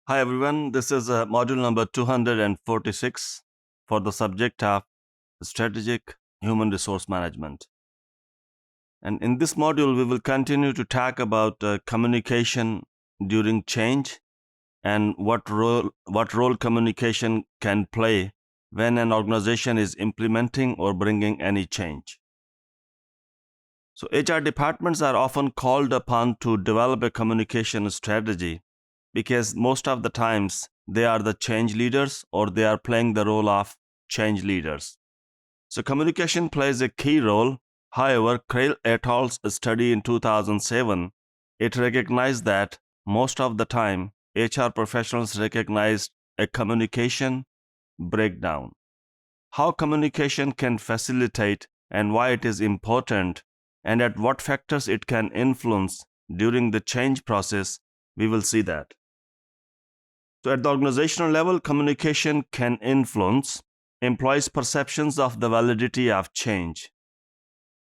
Hi everyone, this is module number 246 for the subject of strategic human resource management. And in this module, we will continue to talk about communication during change and what role communication can play when an organization is implementing or bringing any change. So HR departments are often called upon to develop a communication strategy because most of the times they are the change leaders or they are playing the role of change leaders. So communication plays a key role. However, Kreil et al.'s study in 2007, it recognized that most of the time HR professionals recognized a communication breakdown. How communication can facilitate and why it is important and at what factors it can influence during the change process, we will see that. So at the organizational level, communication can influence employees' perceptions of the validity of change.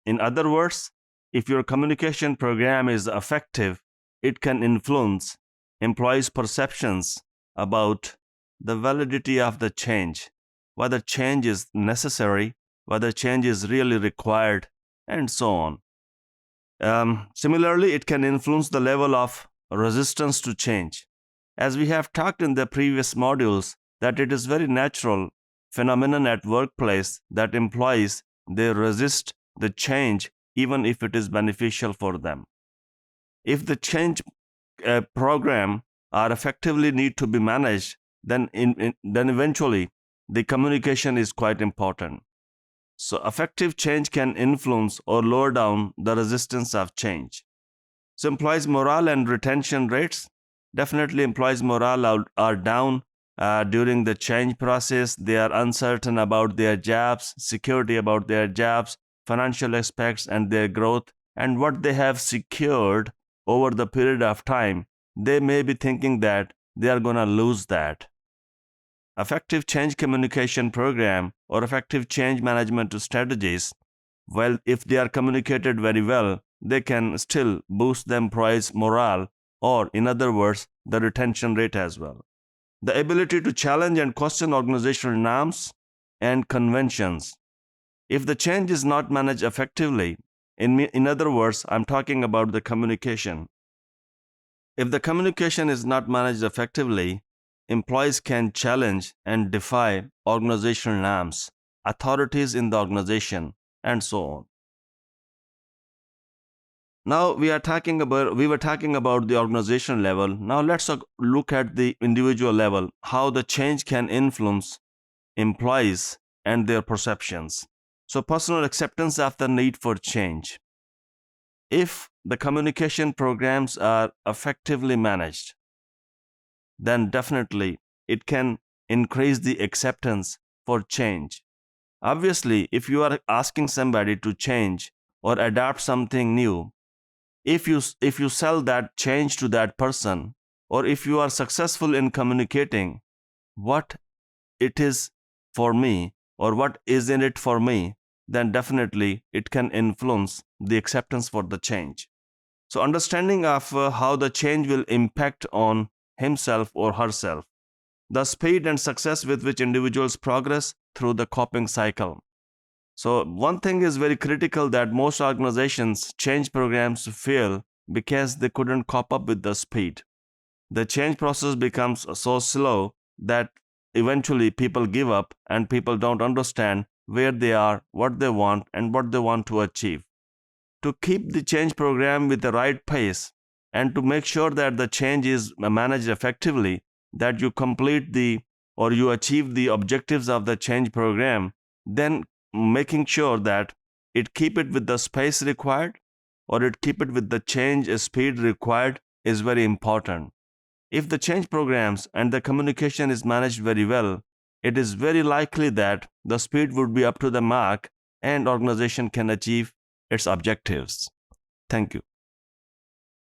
In other words, if your communication program is effective, it can influence employees' perceptions about the validity of the change, whether change is necessary, whether change is really required, and so on. Similarly, it can influence the level of resistance to change. As we have talked in the previous modules, that it is very natural phenomenon at workplace that employees, they resist the change even if it is beneficial for them. If the change program are effectively need to be managed, then eventually the communication is quite important. So effective change can influence or lower down the resistance of change. So employees' morale and retention rates, definitely employees' morale are down during the change process. They are uncertain about their jobs, security about their jobs, financial aspects and their growth, and what they have secured over the period of time. They may be thinking that they are going to lose that. Effective change communication program or effective change management strategies, well, if they are communicated very well, they can still boost the employees' morale, or in other words, the retention rate as well. The ability to challenge and question organizational norms and conventions. If the change is not managed effectively, in other words, I'm talking about the communication. If the communication is not managed effectively, employees can challenge and defy organizational norms, authorities in the organization, and so on. Now we were talking about the organizational level. Now let's look at the individual level, how the change can influence employees and their perceptions. So personal acceptance of the need for change. If the communication programs are effectively managed, then definitely it can increase the acceptance for change. Obviously, if you are asking somebody to change or adapt something new, if you sell that change to that person, or if you are successful in communicating what it is for me or what is in it for me, then definitely it can influence the acceptance for the change. So understanding of how the change will impact on himself or herself, the speed and success with which individuals progress through the coping cycle. So one thing is very critical, that most organizations change programs fail because they couldn't cope up with the speed. The change process becomes so slow that eventually people give up and people don't understand where they are, what they want, and what they want to achieve. To keep the change program with the right pace and to make sure that the change is managed effectively, that you complete or you achieve the objectives of the change program, then making sure that it keep it with the space required or it keep it with the change speed required is very important. If the change programs and the communication is managed very well, it is very likely that the speed would be up to the mark and organization can achieve its objectives. Thank you.